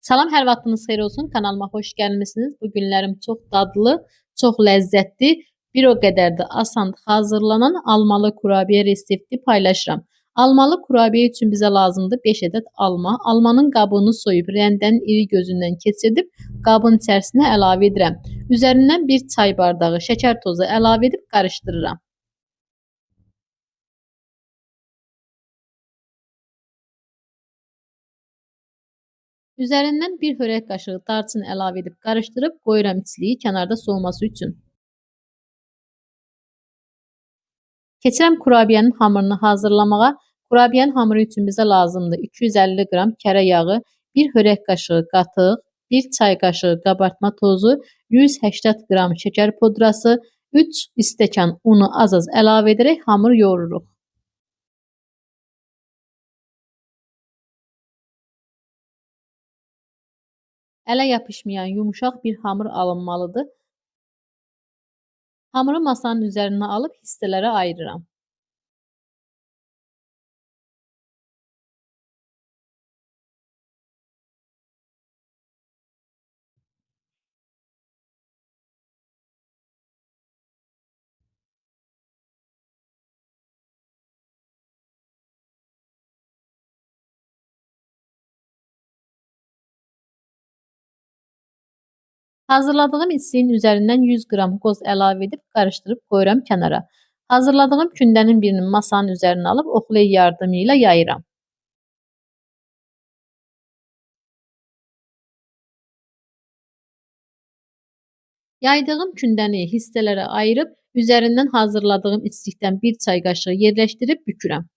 Salam, hər vaxtınız xeyir olsun. Kanalıma xoş gəlmisiniz. Bu günlərim çox dadlı, çox ləzzətli, bir o qədər də asan hazırlanan almalı kurabiyə resepti paylaşıram. Almalı kurabiyə üçün bizə lazımdır 5 ədəd alma. Almanın qabığını soyub rəndənin iri gözündən keçirdib qabın içərisinə əlavə edirəm. Üzərindən 1 çay bardağı şəkər tozu əlavə edib qarışdırıram. Üzərindən 1 xörək qaşığı darçın əlavə edib qarışdırıb qoyuram içliyi kənarda soğuması üçün. Keçirəm kurabiyənin hamurunu hazırlamağa. Kurabiyənin hamuru üçün bizə lazımdır 250 qram kərə yağı, 1 xörək qaşığı qatıq, 1 çay qaşığı qabartma tozu, 180 qram şəkər pudrası, 3 stəkan unu az-az əlavə edərək hamur yoğururuq. Ələ yapışmayan yumuşaq bir hamur alınmalıdır. Hamuru masanın üzərinə alıb hissələrə ayırıram. Hazırladığım içliyin üzərindən 100 qram qoz əlavə edib qarışdırıb qoyuram kənara. Hazırladığım kündənin birini masanın üzərinə alıb oxley yardımı ilə yayıram. Yaydığım kündəni hissələrə ayırıb üzərindən hazırladığım içlikdən 1 çay qaşığı yerləşdirib bükürəm.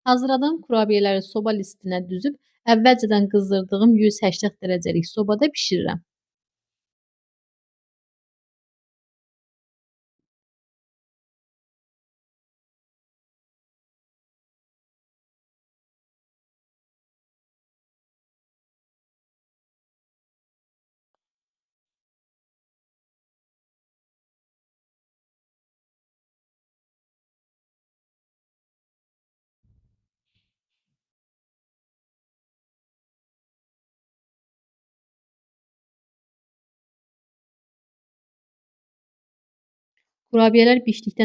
Hazırladığım kurabiyələri soba listinə düzüb əvvəlcədən qızdırdığım 180 dərəcəlik sobada bişirirəm. Kurabiyələr bişdikdən